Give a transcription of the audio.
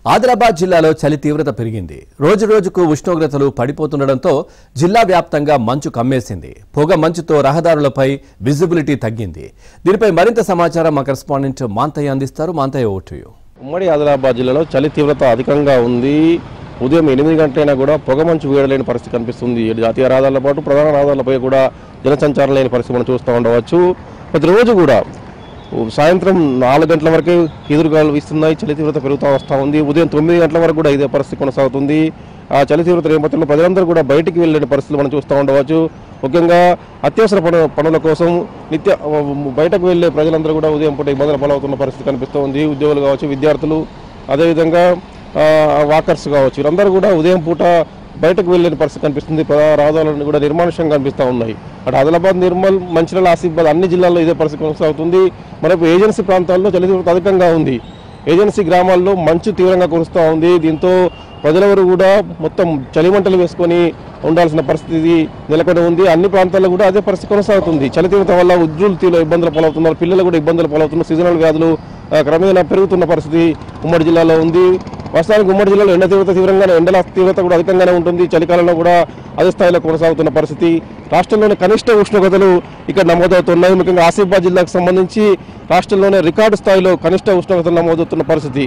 ఆదిలాబాద్ జిల్లాలో చలి తీవ్రత పెరిగింది. రోజు రోజుకు ఉష్ణోగ్రతలు పడిపోతుండటంతో జిల్లా వ్యాప్తంగా మంచు కమ్మేసింది. పొగ మంచుతో రహదారులపై విజిబిలిటీ తగ్గింది. దీనిపై మరింత సమాచారం మా కరెస్పాండెంట్ మాంతయ్య అందిస్తారు. Manthaiah, vote you. ఉమ్మడి ఆదిలాబాద్ జిల్లాలో చలి తీవ్రత అధికంగా ఉంది. ఉదయం 8 గంటలైనా కూడా పొగ మంచు వీడలేని పరిస్థితి కనిపిస్తుంది. జాతీయ రహదారులతో పాటు ప్రధాన రహదారులపై కూడా జనసంచారం లేని పరిస్థితి మనం చూస్తూ ఉండవచ్చు. ప్రతిరోజు కూడా సాయంత్రం 4 గంటల వరకే ఎదురుగాలు వీస్తున్నాయి. చలి తీవ్రత పెరుగుతూ వస్తూ ఉంది. ఉదయం 9 గంటల వరకు కూడా ఇదే పరిస్థితి కొనసాగుతుంది. ఆ చలి తీవ్రత నేపథ్యంలో ప్రజలందరూ కూడా బయటికి వెళ్ళే పరిస్థితులు మనం చూస్తూ ఉండవచ్చు. ముఖ్యంగా అత్యవసర పనుల కోసం బయటకు వెళ్ళే ప్రజలందరూ కూడా ఉదయం పూట ఇబ్బందులు పాలవుతున్న పరిస్థితి కనిపిస్తూ ఉంది. ఉద్యోగులు కావచ్చు, విద్యార్థులు, అదేవిధంగా వాకర్స్ కావచ్చు, వీరందరూ కూడా ఉదయం పూట బయటకు వెళ్ళే పరిస్థితి కనిపిస్తుంది. రహదారులను కూడా నిర్మానుష్యంగా కనిపిస్తూ ఉన్నాయి. అటు ఆదిలాబాద్, నిర్మల్, మంచిర్యాల, ఆసిఫాబాద్ అన్ని జిల్లాల్లో ఇదే పరిస్థితి కొనసాగుతుంది. మరొక ఏజెన్సీ ప్రాంతాల్లో చలి తీవ్రత అధికంగా ఉంది. ఏజెన్సీ గ్రామాల్లో మంచు తీవ్రంగా కురుస్తూ ఉంది. దీంతో ప్రజలెవరూ కూడా మొత్తం చలిమంటలు వేసుకొని ఉండాల్సిన పరిస్థితి నెలకొని ఉంది. అన్ని ప్రాంతాల్లో కూడా అదే పరిస్థితి కొనసాగుతుంది. చలి తీవ్రత వల్ల వృద్ధులు ఇబ్బందులు పాలవుతున్నారు, పిల్లలు కూడా ఇబ్బందులు పాలవుతున్నారు. సీజనల్ వ్యాధులు క్రమేణా పెరుగుతున్న పరిస్థితి ఉమ్మడి జిల్లాలో ఉంది. వాస్తవానికి ఉమ్మడి జిల్లాలో ఎండల తీవ్రత కూడా అధికంగానే ఉంటుంది. చలికాలంలో కూడా అదే స్థాయిలో కొనసాగుతున్న పరిస్థితి. రాష్ట్రంలోని కనిష్ట ఉష్ణోగ్రతలు ఇక్కడ నమోదవుతున్నాయి. ముఖ్యంగా ఆసిఫాబాద్ జిల్లాకు సంబంధించి రాష్ట్రంలోనే రికార్డు స్థాయిలో కనిష్ట ఉష్ణోగ్రతలు నమోదవుతున్న పరిస్థితి.